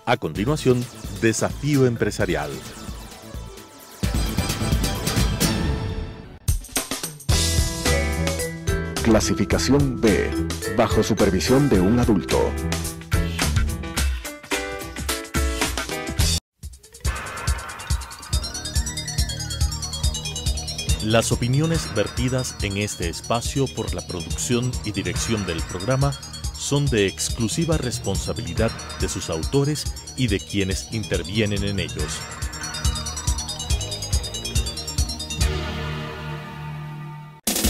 A continuación, Desafío Empresarial. Clasificación B, bajo supervisión de un adulto. Las opiniones vertidas en este espacio por la producción y dirección del programa son de exclusiva responsabilidad de sus autores y de quienes intervienen en ellos.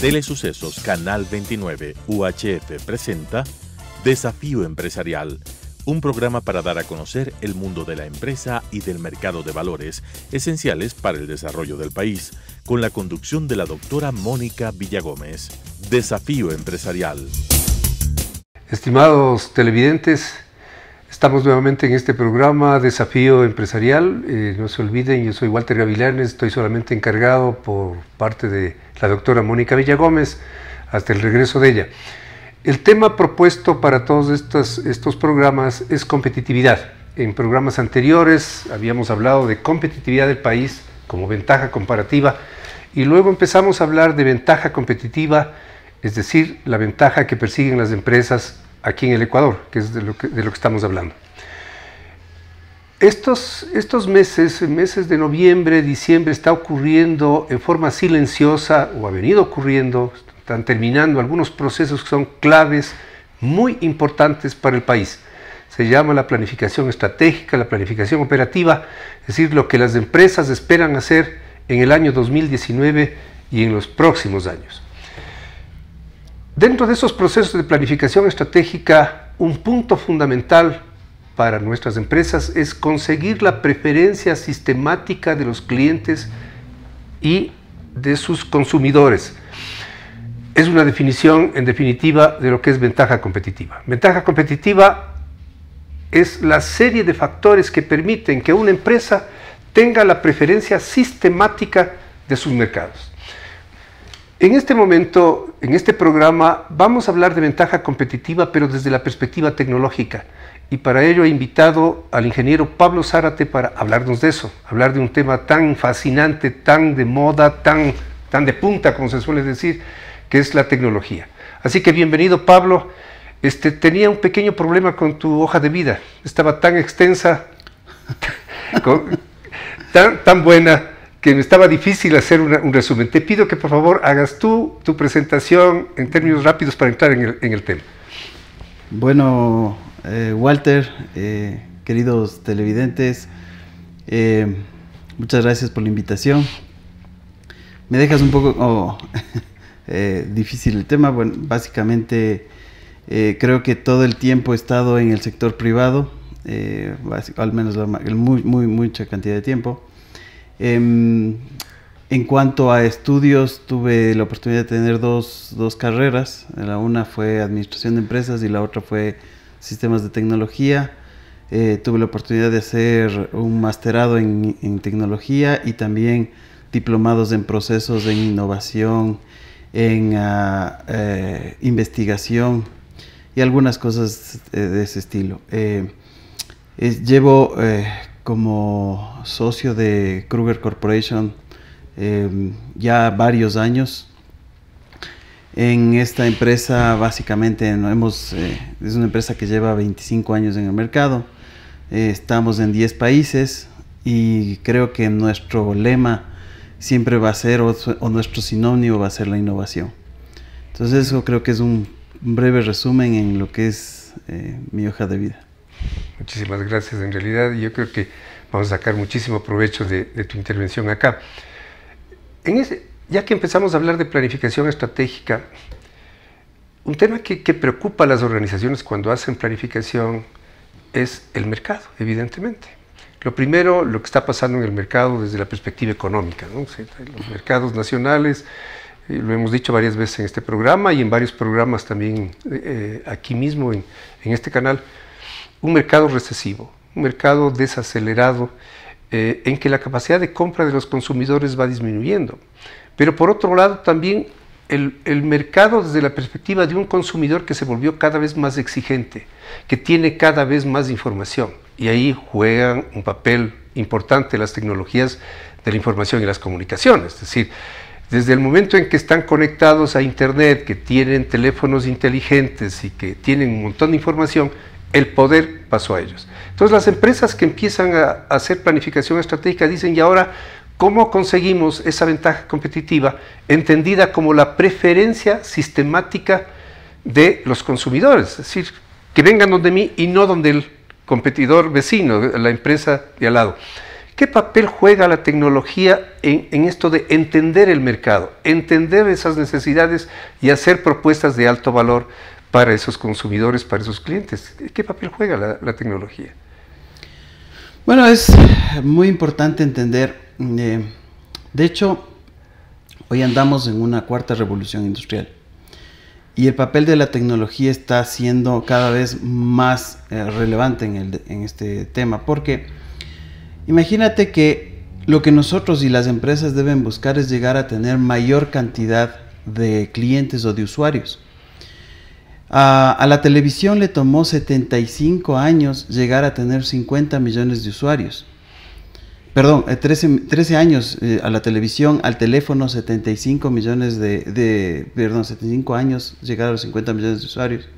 Telesucesos Canal 29 UHF presenta Desafío Empresarial, un programa para dar a conocer el mundo de la empresa y del mercado de valores, esenciales para el desarrollo del país, con la conducción de la doctora Mónica Villagómez. Desafío Empresarial. Estimados televidentes, estamos nuevamente en este programa Desafío Empresarial. No se olviden, yo soy Walter Gavilanes, estoy solamente encargado por parte de la doctora Mónica Villagómez hasta el regreso de ella. El tema propuesto para todos estos programas es competitividad. En programas anteriores habíamos hablado de competitividad del país como ventaja comparativa y luego empezamos a hablar de ventaja competitiva, es decir, la ventaja que persiguen las empresas aquí en el Ecuador, que es de lo que estamos hablando. Estos meses de noviembre, diciembre, está ocurriendo en forma silenciosa, o ha venido ocurriendo, están terminando algunos procesos que son claves, muy importantes para el país. Se llama la planificación estratégica, la planificación operativa, es decir, lo que las empresas esperan hacer en el año 2019 y en los próximos años. Dentro de esos procesos de planificación estratégica, un punto fundamental para nuestras empresas es conseguir la preferencia sistemática de los clientes y de sus consumidores. Es una definición, en definitiva, de lo que es ventaja competitiva. Ventaja competitiva es la serie de factores que permiten que una empresa tenga la preferencia sistemática de sus mercados. En este momento, en este programa, vamos a hablar de ventaja competitiva, pero desde la perspectiva tecnológica. Y para ello he invitado al ingeniero Pablo Zárate para hablarnos de eso, hablar de un tema tan fascinante, tan de moda, tan de punta, como se suele decir, que es la tecnología. Así que bienvenido, Pablo. Tenía un pequeño problema con tu hoja de vida. Estaba tan extensa, tan buena, que me estaba difícil hacer un resumen. Te pido que por favor hagas tu presentación en términos rápidos para entrar en el tema. Bueno, Walter, queridos televidentes, muchas gracias por la invitación. Me dejas un poco difícil el tema. Bueno, básicamente creo que todo el tiempo he estado en el sector privado, al menos mucha cantidad de tiempo. En cuanto a estudios, tuve la oportunidad de tener dos carreras. La una fue Administración de Empresas y la otra fue Sistemas de Tecnología. Tuve la oportunidad de hacer un masterado en tecnología y también diplomados en procesos, en innovación, en investigación y algunas cosas de ese estilo. Llevo como socio de Kruger Corporation ya varios años. En esta empresa básicamente es una empresa que lleva 25 años en el mercado. Estamos en 10 países y creo que nuestro lema siempre va a ser, o nuestro sinónimo va a ser la innovación. Entonces eso creo que es un breve resumen en lo que es mi hoja de vida. Muchísimas gracias. En realidad yo creo que vamos a sacar muchísimo provecho de tu intervención acá. Ya que empezamos a hablar de planificación estratégica, un tema que preocupa a las organizaciones cuando hacen planificación es el mercado, evidentemente. Lo primero, lo que está pasando en el mercado desde la perspectiva económica, ¿no? Los mercados nacionales, lo hemos dicho varias veces en este programa y en varios programas también aquí mismo en este canal, un mercado recesivo, un mercado desacelerado, en que la capacidad de compra de los consumidores va disminuyendo. Pero por otro lado también el mercado desde la perspectiva de un consumidor que se volvió cada vez más exigente, que tiene cada vez más información. y ahí juegan un papel importante las tecnologías de la información y las comunicaciones. Es decir, desde el momento en que están conectados a Internet, que tienen teléfonos inteligentes y que tienen un montón de información, el poder pasó a ellos. Entonces las empresas que empiezan a hacer planificación estratégica dicen, y ahora, ¿cómo conseguimos esa ventaja competitiva entendida como la preferencia sistemática de los consumidores? Es decir, que vengan donde mí y no donde el competidor vecino, la empresa de al lado. ¿Qué papel juega la tecnología en esto de entender el mercado, entender esas necesidades y hacer propuestas de alto valor para esos consumidores, para esos clientes? ¿Qué papel juega la tecnología? Bueno, es muy importante entender, de hecho, hoy andamos en una cuarta revolución industrial y el papel de la tecnología está siendo cada vez más relevante en este tema, porque imagínate que lo que nosotros y las empresas deben buscar es llegar a tener mayor cantidad de clientes o de usuarios. A la televisión le tomó 75 años llegar a tener 50 millones de usuarios. Perdón, 13 años a la televisión, al teléfono 75 millones 75 años llegar a los 50 millones de usuarios.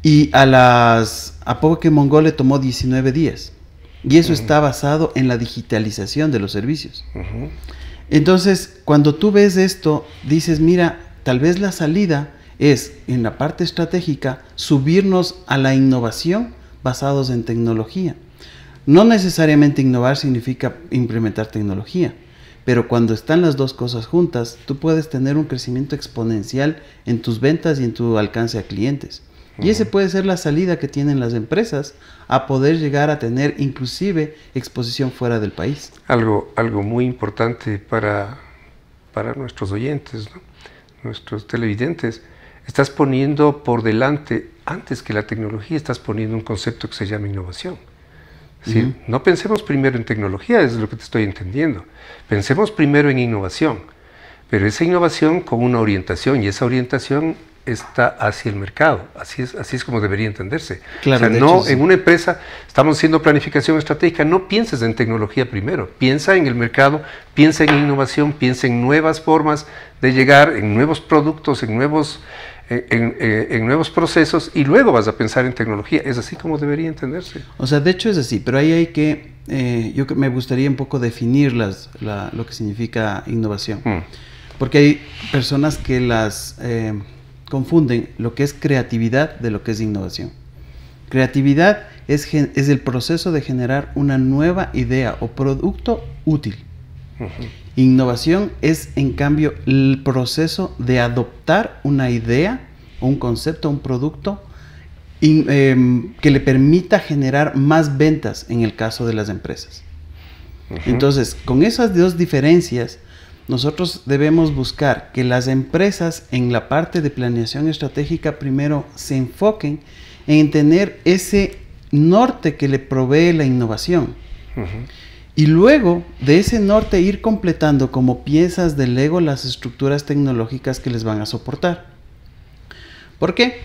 Y a Pokémon Go le tomó 19 días. Y eso está basado en la digitalización de los servicios. Entonces, cuando tú ves esto, dices, mira, tal vez la salida es, en la parte estratégica, subirnos a la innovación basados en tecnología. No necesariamente innovar significa implementar tecnología, pero cuando están las dos cosas juntas, tú puedes tener un crecimiento exponencial en tus ventas y en tu alcance a clientes. Y ese puede ser la salida que tienen las empresas a poder llegar a tener inclusive exposición fuera del país. Algo muy importante para nuestros oyentes, ¿no? Nuestros televidentes. Estás poniendo por delante, antes que la tecnología, estás poniendo un concepto que se llama innovación. Es decir, no pensemos primero en tecnología, es lo que te estoy entendiendo. Pensemos primero en innovación, pero esa innovación con una orientación, y esa orientación está hacia el mercado. Así es como debería entenderse. Claro, o sea, no, sí. En una empresa estamos haciendo planificación estratégica, no pienses en tecnología primero, piensa en el mercado, piensa en innovación, piensa en nuevas formas de llegar, en nuevos productos, en nuevos procesos, y luego vas a pensar en tecnología. Es así como debería entenderse. O sea, de hecho es así, pero ahí hay que, me gustaría un poco definir lo que significa innovación. Porque hay personas que las confunden lo que es creatividad de lo que es innovación. Creatividad es el proceso de generar una nueva idea o producto útil. Innovación es, en cambio, el proceso de adoptar una idea, un concepto, un producto que le permita generar más ventas en el caso de las empresas. Entonces, con esas dos diferencias, nosotros debemos buscar que las empresas en la parte de planeación estratégica primero se enfoquen en tener ese norte que le provee la innovación. Y luego de ese norte ir completando como piezas de Lego las estructuras tecnológicas que les van a soportar. ¿Por qué?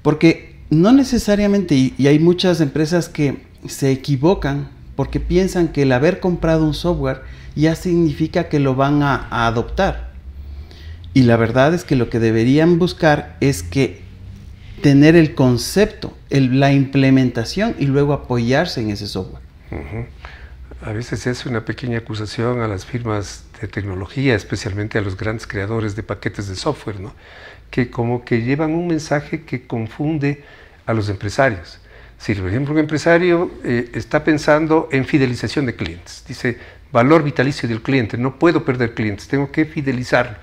Porque no necesariamente, y hay muchas empresas que se equivocan porque piensan que el haber comprado un software ya significa que lo van a adoptar. Y la verdad es que lo que deberían buscar es que tener el concepto, la implementación y luego apoyarse en ese software. A veces se hace una pequeña acusación a las firmas de tecnología, especialmente a los grandes creadores de paquetes de software, ¿no? Que como que llevan un mensaje que confunde a los empresarios. Si, por ejemplo, un empresario está pensando en fidelización de clientes, dice valor vitalicio del cliente, no puedo perder clientes, tengo que fidelizarlo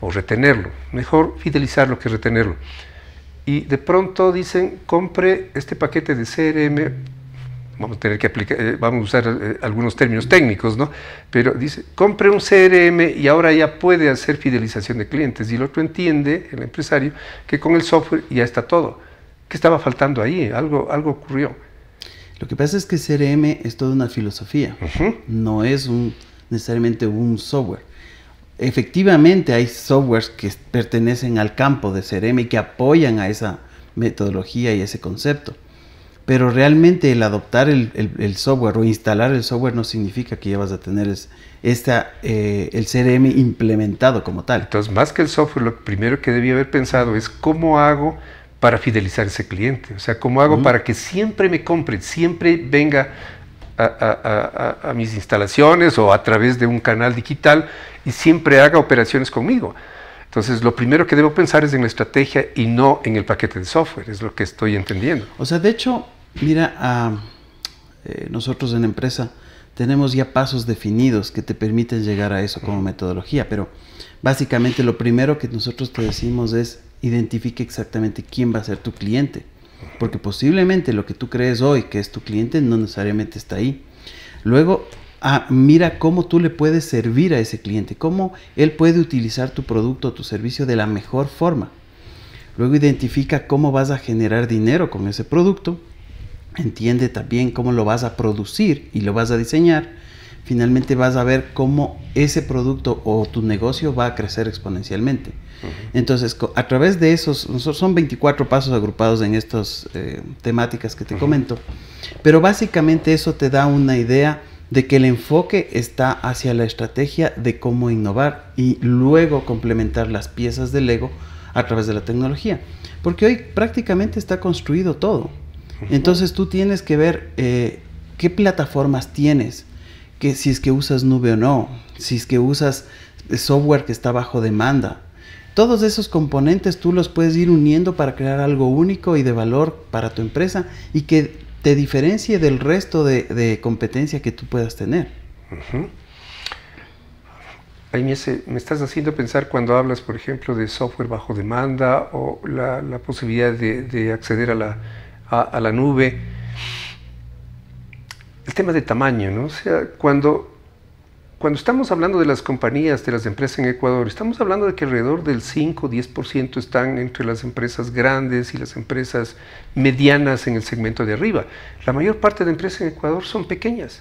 o retenerlo, mejor fidelizarlo que retenerlo. Y de pronto dicen, compre este paquete de CRM, vamos a tener que aplicar, vamos a usar algunos términos técnicos, ¿no? Pero dice, compre un CRM y ahora ya puede hacer fidelización de clientes. Y el otro entiende, el empresario, que con el software ya está todo. ¿Qué estaba faltando ahí? Algo ocurrió. Lo que pasa es que CRM es toda una filosofía, no es necesariamente un software. Efectivamente hay softwares que pertenecen al campo de CRM y que apoyan a esa metodología y ese concepto. pero realmente el adoptar el software o instalar el software no significa que ya vas a tener el CRM implementado como tal. Entonces, más que el software, lo primero que debía haber pensado es cómo hago para fidelizar a ese cliente. O sea, cómo hago para que siempre me compre, siempre venga a mis instalaciones o a través de un canal digital y siempre haga operaciones conmigo. Entonces, lo primero que debo pensar es en la estrategia y no en el paquete de software, es lo que estoy entendiendo. O sea, de hecho, mira, nosotros en la empresa tenemos ya pasos definidos que te permiten llegar a eso como metodología, pero básicamente lo primero que nosotros te decimos es identifique exactamente quién va a ser tu cliente, porque posiblemente lo que tú crees hoy que es tu cliente no necesariamente está ahí. Luego, mira cómo tú le puedes servir a ese cliente, cómo él puede utilizar tu producto o tu servicio de la mejor forma. Luego identifica cómo vas a generar dinero con ese producto. Entiende también cómo lo vas a producir y lo vas a diseñar. Finalmente vas a ver cómo ese producto o tu negocio va a crecer exponencialmente. Entonces, a través de esos, son 24 pasos agrupados en estas temáticas que te comento, pero básicamente eso te da una idea de que el enfoque está hacia la estrategia de cómo innovar y luego complementar las piezas del Lego a través de la tecnología. Porque hoy prácticamente está construido todo. Entonces tú tienes que ver qué plataformas tienes, que si es que usas nube o no, si es que usas software que está bajo demanda. Todos esos componentes tú los puedes ir uniendo para crear algo único y de valor para tu empresa y que te diferencie del resto de competencia que tú puedas tener. Ahí me estás haciendo pensar cuando hablas, por ejemplo, de software bajo demanda o la posibilidad de acceder a la nube. El tema de tamaño, ¿no? O sea, cuando estamos hablando de las compañías, de las empresas en Ecuador, estamos hablando de que alrededor del 5 o 10% están entre las empresas grandes y las empresas medianas en el segmento de arriba. La mayor parte de empresas en Ecuador son pequeñas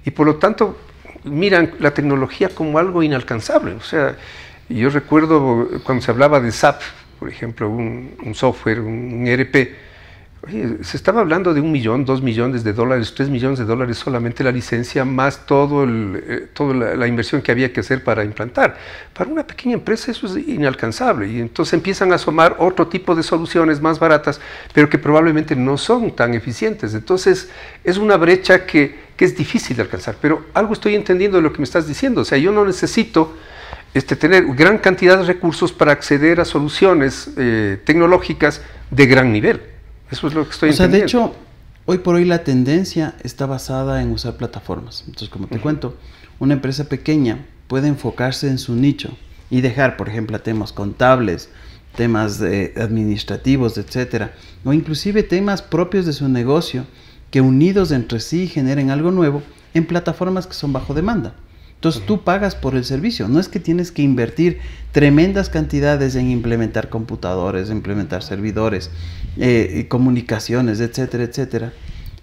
y por lo tanto miran la tecnología como algo inalcanzable. O sea, yo recuerdo cuando se hablaba de SAP, por ejemplo, un software, un ERP, oye, se estaba hablando de 1 millón, 2 millones de dólares, 3 millones de dólares solamente la licencia, más toda la inversión que había que hacer para implantar. Para una pequeña empresa eso es inalcanzable y entonces empiezan a asomar otro tipo de soluciones más baratas, pero que probablemente no son tan eficientes. Entonces es una brecha que es difícil de alcanzar, pero algo estoy entendiendo de lo que me estás diciendo. O sea, yo no necesito tener gran cantidad de recursos para acceder a soluciones tecnológicas de gran nivel. Eso es lo que estoy entendiendo. De hecho, hoy por hoy la tendencia está basada en usar plataformas. Entonces, como te cuento, una empresa pequeña puede enfocarse en su nicho y dejar, por ejemplo, temas contables, temas administrativos, etcétera, o inclusive temas propios de su negocio que unidos entre sí generen algo nuevo en plataformas que son bajo demanda. Entonces tú pagas por el servicio, no es que tienes que invertir tremendas cantidades en implementar computadores, implementar servidores, comunicaciones, etcétera, etcétera,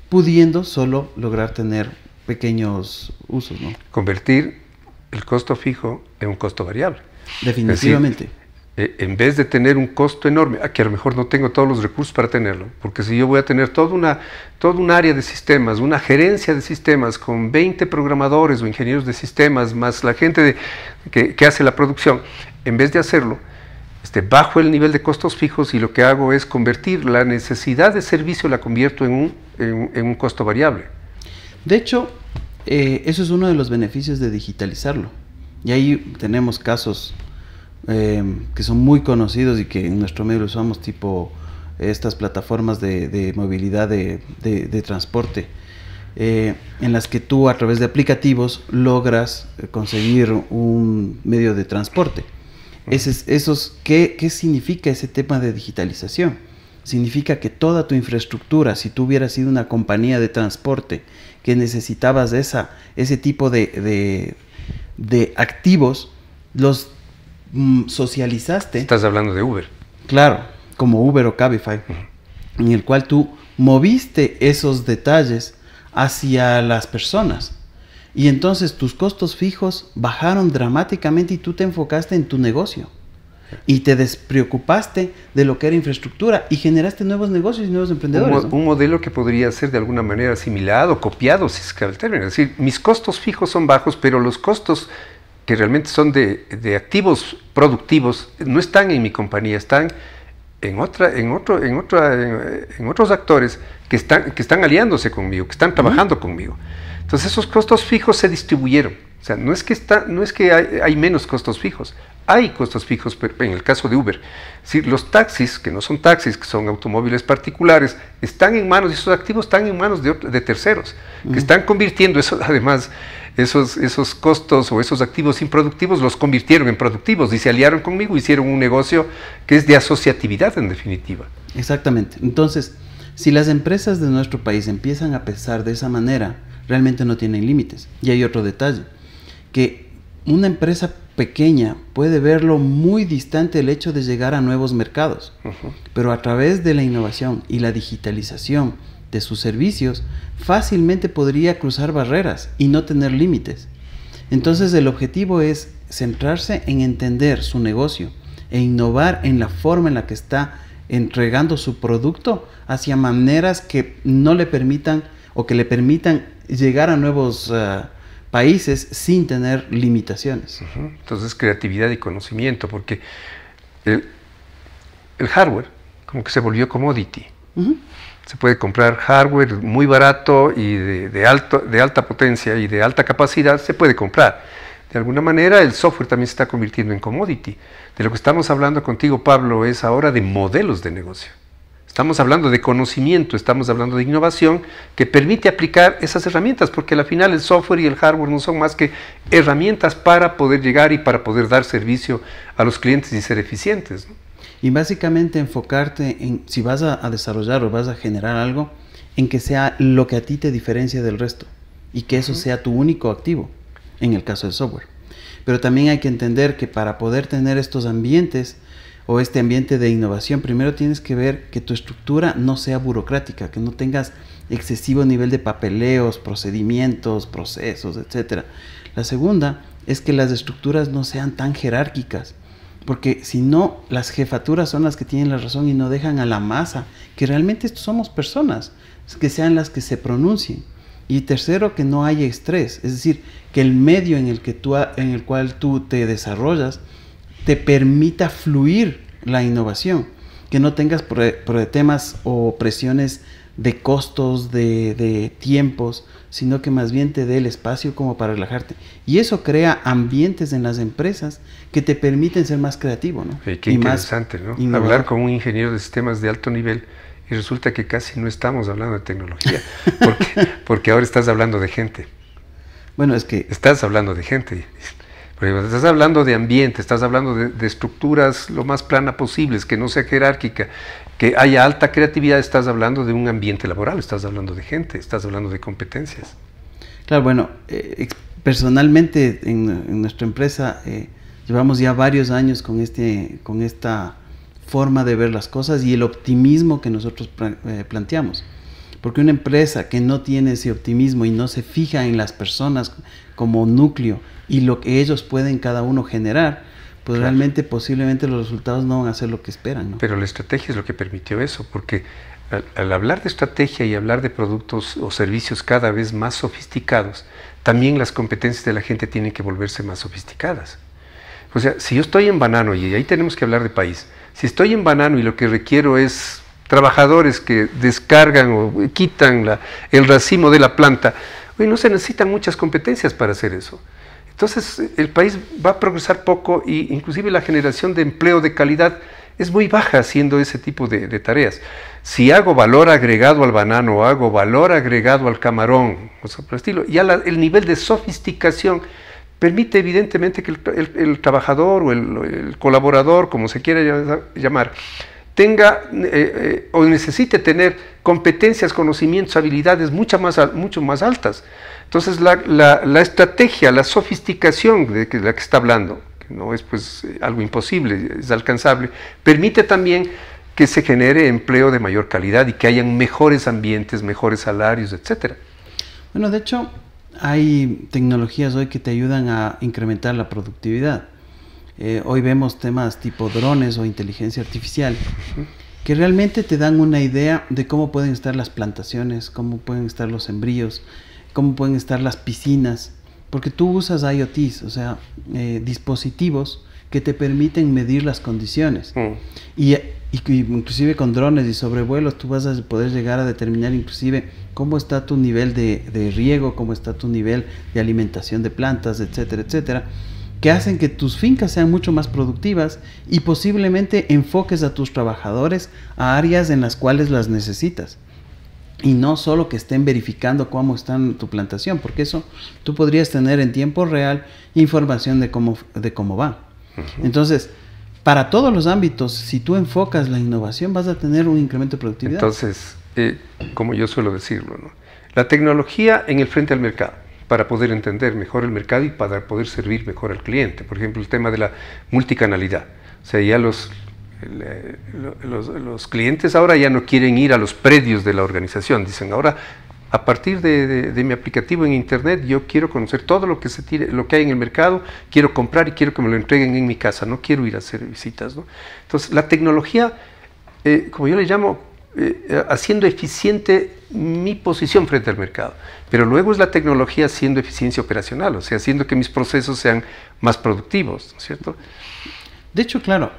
pudiendo solo lograr tener pequeños usos, ¿no? Convertir el costo fijo en un costo variable. Definitivamente. Es decir, en vez de tener un costo enorme, que a lo mejor no tengo todos los recursos para tenerlo, porque si yo voy a tener todo un área de sistemas, una gerencia de sistemas con 20 programadores o ingenieros de sistemas, más la gente que hace la producción, en vez de hacerlo, bajo el nivel de costos fijos y lo que hago es convertir la necesidad de servicio, la convierto en un costo variable. De hecho, eso es uno de los beneficios de digitalizarlo. Y ahí tenemos casos que son muy conocidos y que en nuestro medio lo usamos, tipo estas plataformas de movilidad de transporte, en las que tú a través de aplicativos logras conseguir un medio de transporte. ¿Qué significa ese tema de digitalización? Significa que toda tu infraestructura, si tú hubieras sido una compañía de transporte que necesitabas ese tipo de activos, los socializaste. Estás hablando de Uber. Claro, como Uber o Cabify, en el cual tú moviste esos detalles hacia las personas. Y entonces tus costos fijos bajaron dramáticamente y tú te enfocaste en tu negocio. y te despreocupaste de lo que era infraestructura y generaste nuevos negocios y nuevos emprendedores. Un modelo que podría ser de alguna manera asimilado, copiado, si es que el término. Es decir, mis costos fijos son bajos, pero los costos que realmente son de activos productivos no están en mi compañía, están en otros actores que están aliándose conmigo, que están trabajando conmigo. Entonces esos costos fijos se distribuyeron. O sea, no es que hay menos costos fijos, hay costos fijos, pero en el caso de Uber. Es decir, los taxis, que no son taxis, que son automóviles particulares, están en manos, y esos activos están en manos de terceros, que están convirtiendo eso, además, esos costos o esos activos improductivos los convirtieron en productivos y se aliaron conmigo, hicieron un negocio que es de asociatividad en definitiva. Exactamente. Entonces, si las empresas de nuestro país empiezan a pensar de esa manera, realmente no tienen límites. Y hay otro detalle, que una empresa pequeña puede verlo muy distante el hecho de llegar a nuevos mercados, pero a través de la innovación y la digitalización de sus servicios, fácilmente podría cruzar barreras y no tener límites. Entonces el objetivo es centrarse en entender su negocio e innovar en la forma en la que está entregando su producto hacia maneras que no le permitan o que le permitan llegar a nuevos países sin tener limitaciones. Entonces creatividad y conocimiento, porque el hardware como que se volvió commodity. Se puede comprar hardware muy barato y de alta potencia y de alta capacidad, se puede comprar. De alguna manera el software también se está convirtiendo en commodity. De lo que estamos hablando contigo, Pablo, es ahora de modelos de negocio. Estamos hablando de conocimiento, estamos hablando de innovación que permite aplicar esas herramientas, porque al final el software y el hardware no son más que herramientas para poder llegar y para poder dar servicio a los clientes y ser eficientes, ¿no? Y básicamente enfocarte en, si vas a desarrollar o vas a generar algo, en que sea lo que a ti te diferencia del resto y que eso sea tu único activo, en el caso del software. Pero también hay que entender que para poder tener estos ambientes o este ambiente de innovación, primero tienes que ver que tu estructura no sea burocrática, que no tengas excesivo nivel de papeleos, procedimientos, procesos, etc. La segunda es que las estructuras no sean tan jerárquicas, porque si no, las jefaturas son las que tienen la razón y no dejan a la masa, que realmente somos personas, que sean las que se pronuncien. Y tercero, que no haya estrés, es decir, que el medio en el cual tú te desarrollas te permita fluir la innovación, que no tengas temas o presiones de costos, de tiempos, sino que más bien te dé el espacio como para relajarte. Y eso crea ambientes en las empresas que te permiten ser más creativo, ¿no? Qué interesante, ¿no? Innovador. Hablar con un ingeniero de sistemas de alto nivel y resulta que casi no estamos hablando de tecnología, porque ahora estás hablando de gente. Bueno, es que... Estás hablando de gente. Estás hablando de ambiente, estás hablando de estructuras lo más plana posibles, que no sea jerárquica, que haya alta creatividad. Estás hablando de un ambiente laboral, estás hablando de gente, estás hablando de competencias. Claro, bueno, personalmente en nuestra empresa llevamos ya varios años con esta forma de ver las cosas y el optimismo que nosotros planteamos. Porque una empresa que no tiene ese optimismo y no se fija en las personas como núcleo y lo que ellos pueden cada uno generar, pues claro, realmente posiblemente los resultados no van a ser lo que esperan, ¿no? Pero la estrategia es lo que permitió eso, porque al hablar de estrategia y hablar de productos o servicios cada vez más sofisticados, también las competencias de la gente tienen que volverse más sofisticadas. O sea, si yo estoy en Banano, y ahí tenemos que hablar de país, si estoy en Banano y lo que requiero es trabajadores que descargan o quitan el racimo de la planta, hoy no se necesitan muchas competencias para hacer eso. Entonces el país va a progresar poco e inclusive la generación de empleo de calidad es muy baja haciendo ese tipo de tareas. Si hago valor agregado al banano o hago valor agregado al camarón, o sea, por el estilo, ya el nivel de sofisticación permite evidentemente que el trabajador o el colaborador, como se quiera llamar, tenga o necesite tener competencias, conocimientos, habilidades mucho más altas. Entonces la estrategia, la sofisticación de la que está hablando, que no es pues algo imposible, es alcanzable, permite también que se genere empleo de mayor calidad y que hayan mejores ambientes, mejores salarios, etc. Bueno, de hecho, hay tecnologías hoy que te ayudan a incrementar la productividad. Hoy vemos temas tipo drones o inteligencia artificial, que realmente te dan una idea de cómo pueden estar las plantaciones, cómo pueden estar los sembríos, cómo pueden estar las piscinas, porque tú usas IoTs, o sea, dispositivos que te permiten medir las condiciones. Y inclusive con drones y sobrevuelos tú vas a poder llegar a determinar inclusive cómo está tu nivel de riego, cómo está tu nivel de alimentación de plantas, etcétera, etcétera, que hacen que tus fincas sean mucho más productivas y posiblemente enfoques a tus trabajadores a áreas en las cuales las necesitas. Y no solo que estén verificando cómo está tu plantación, porque eso tú podrías tener en tiempo real información de cómo va. Entonces, para todos los ámbitos, si tú enfocas la innovación, vas a tener un incremento de productividad. Entonces, como yo suelo decirlo, ¿no? La tecnología en el frente al mercado, para poder entender mejor el mercado y para poder servir mejor al cliente. Por ejemplo, el tema de la multicanalidad. O sea, ya los clientes ahora ya no quieren ir a los predios de la organización. Dicen, ahora, a partir de mi aplicativo en internet, yo quiero conocer todo lo que hay en el mercado, quiero comprar y quiero que me lo entreguen en mi casa, no quiero ir a hacer visitas, ¿no? Entonces, la tecnología, como yo le llamo, haciendo eficiente mi posición frente al mercado. Pero luego es la tecnología haciendo eficiencia operacional, o sea, haciendo que mis procesos sean más productivos, ¿no es cierto? De hecho, claro,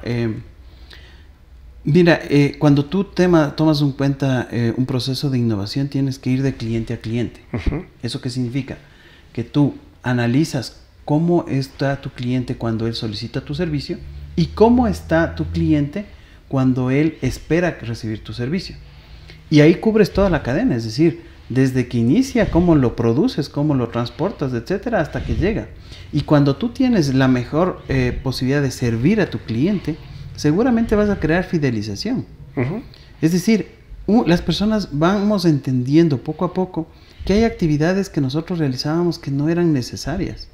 mira, cuando tú tomas en cuenta un proceso de innovación, tienes que ir de cliente a cliente. ¿Eso qué significa? Que tú analizas cómo está tu cliente cuando él solicita tu servicio y cómo está tu cliente cuando él espera recibir tu servicio. Y ahí cubres toda la cadena, es decir, desde que inicia, cómo lo produces, cómo lo transportas, etcétera, hasta que llega. Y cuando tú tienes la mejor posibilidad de servir a tu cliente, seguramente vas a crear fidelización. Es decir, las personas vamos entendiendo poco a poco que hay actividades que nosotros realizábamos que no eran necesarias.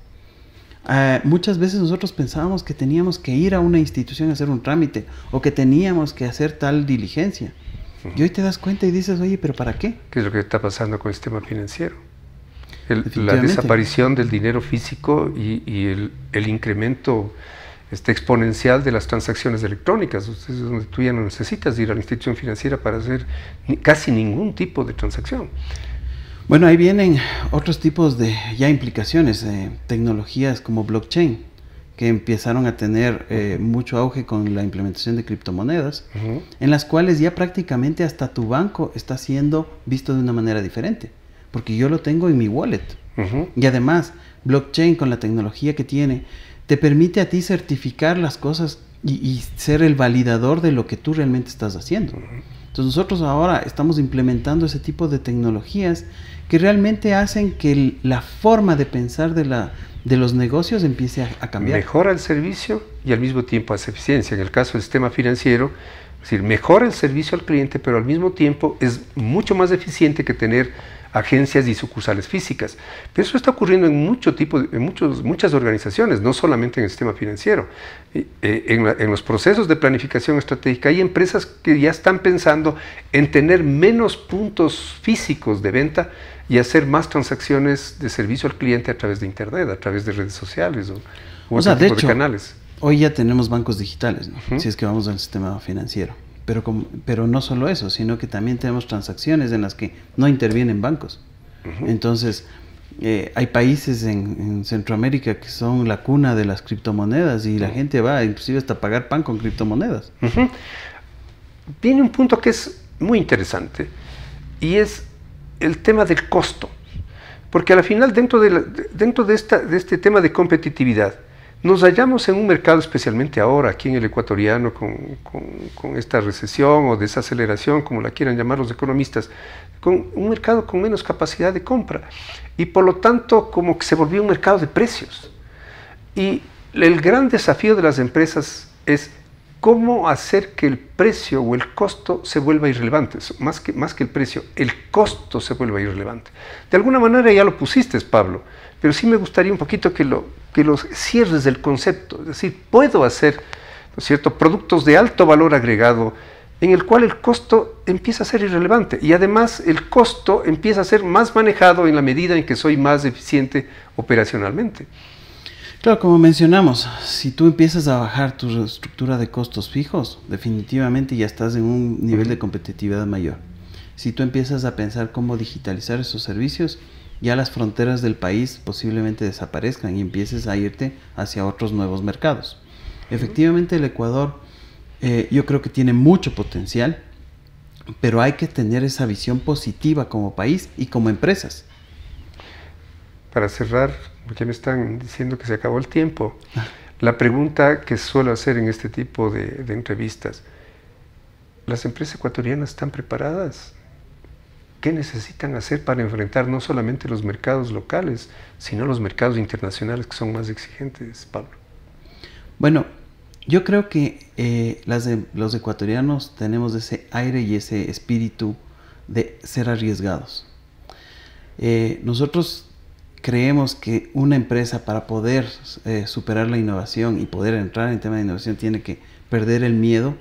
Muchas veces nosotros pensábamos que teníamos que ir a una institución a hacer un trámite o que teníamos que hacer tal diligencia. Y hoy te das cuenta y dices, oye, ¿pero para qué? ¿Qué es lo que está pasando con el sistema financiero? La desaparición del dinero físico y el incremento exponencial de las transacciones electrónicas. Donde tú ya no necesitas ir a la institución financiera para hacer casi ningún tipo de transacción. Bueno, ahí vienen otros tipos de ya implicaciones, tecnologías como blockchain, que empezaron a tener mucho auge con la implementación de criptomonedas, en las cuales ya prácticamente hasta tu banco está siendo visto de una manera diferente, porque yo lo tengo en mi wallet. Y además, blockchain con la tecnología que tiene, te permite a ti certificar las cosas y ser el validador de lo que tú realmente estás haciendo. Entonces nosotros ahora estamos implementando ese tipo de tecnologías que realmente hacen que la forma de pensar de los negocios empiece a cambiar. Mejora el servicio y al mismo tiempo hace eficiencia. En el caso del sistema financiero, es decir, mejora el servicio al cliente, pero al mismo tiempo es mucho más eficiente que tener agencias y sucursales físicas. Pero eso está ocurriendo en muchas organizaciones, no solamente en el sistema financiero. En los procesos de planificación estratégica hay empresas que ya están pensando en tener menos puntos físicos de venta y hacer más transacciones de servicio al cliente a través de internet, a través de redes sociales o otro tipo de canales. Hoy ya tenemos bancos digitales, ¿no? Si es que vamos al sistema financiero. Pero no solo eso, sino que también tenemos transacciones en las que no intervienen bancos. Entonces, hay países en Centroamérica que son la cuna de las criptomonedas y la gente va inclusive hasta pagar pan con criptomonedas. Viene un punto que es muy interesante y es el tema del costo. Porque al final, dentro de este tema de competitividad, nos hallamos en un mercado, especialmente ahora, aquí en el ecuatoriano, con esta recesión o desaceleración, como la quieran llamar los economistas, con un mercado con menos capacidad de compra. Y por lo tanto, como que se volvió un mercado de precios. Y el gran desafío de las empresas es cómo hacer que el precio o el costo se vuelva irrelevante. Más que el precio, el costo se vuelva irrelevante. De alguna manera ya lo pusiste, Pablo, pero sí me gustaría un poquito que los cierres del concepto. Es decir, puedo hacer, ¿no es cierto?, productos de alto valor agregado en el cual el costo empieza a ser irrelevante y además el costo empieza a ser más manejado en la medida en que soy más eficiente operacionalmente. Claro, como mencionamos, si tú empiezas a bajar tu estructura de costos fijos, definitivamente ya estás en un nivel de competitividad mayor. Si tú empiezas a pensar cómo digitalizar esos servicios, ya las fronteras del país posiblemente desaparezcan y empieces a irte hacia otros nuevos mercados. Efectivamente, el Ecuador yo creo que tiene mucho potencial, pero hay que tener esa visión positiva como país y como empresas. Para cerrar, ya me están diciendo que se acabó el tiempo. La pregunta que suelo hacer en este tipo de entrevistas: ¿las empresas ecuatorianas están preparadas? ¿Qué necesitan hacer para enfrentar no solamente los mercados locales, sino los mercados internacionales que son más exigentes, Pablo? Bueno, yo creo que los ecuatorianos tenemos ese aire y ese espíritu de ser arriesgados. Nosotros creemos que una empresa, para poder superar la innovación y poder entrar en tema de innovación, tiene que perder el miedo,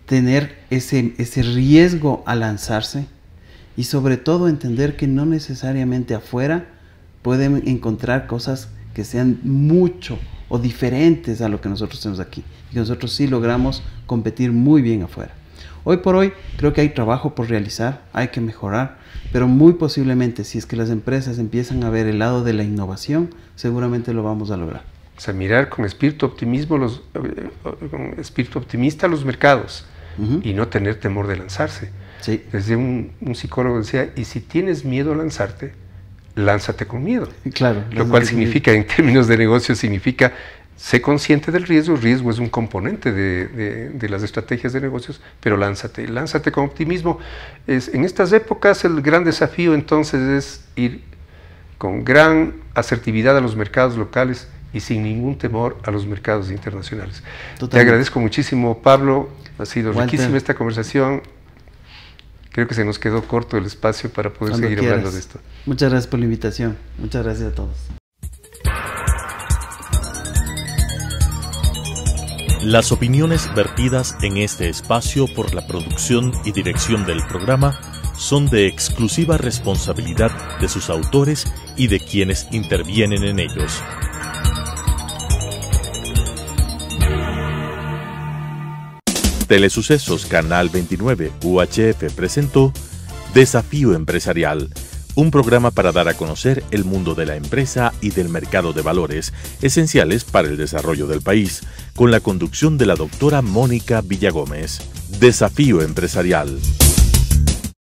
tener ese riesgo a lanzarse y sobre todo entender que no necesariamente afuera pueden encontrar cosas que sean mucho o diferentes a lo que nosotros tenemos aquí, y que nosotros sí logramos competir muy bien afuera. Hoy por hoy creo que hay trabajo por realizar, hay que mejorar, pero muy posiblemente, si es que las empresas empiezan a ver el lado de la innovación, seguramente lo vamos a lograr. O sea, mirar con espíritu optimista los mercados y no tener temor de lanzarse. Sí. Desde un psicólogo decía, y si tienes miedo a lanzarte, lánzate con miedo. Claro. Lo cual significa, en términos de negocio, significa sé consciente del riesgo. El riesgo es un componente de las estrategias de negocios, pero lánzate con optimismo. En estas épocas el gran desafío entonces es ir con gran asertividad a los mercados locales y sin ningún temor a los mercados internacionales. Totalmente. Te agradezco muchísimo, Pablo. Ha sido riquísima esta conversación. Creo que se nos quedó corto el espacio para poder seguir hablando de esto. Muchas gracias por la invitación. Muchas gracias a todos. Las opiniones vertidas en este espacio por la producción y dirección del programa son de exclusiva responsabilidad de sus autores y de quienes intervienen en ellos. Telesucesos Canal 29 UHF presentó Desafío Empresarial, un programa para dar a conocer el mundo de la empresa y del mercado de valores, esenciales para el desarrollo del país, con la conducción de la doctora Mónica Villagómez. Desafío Empresarial.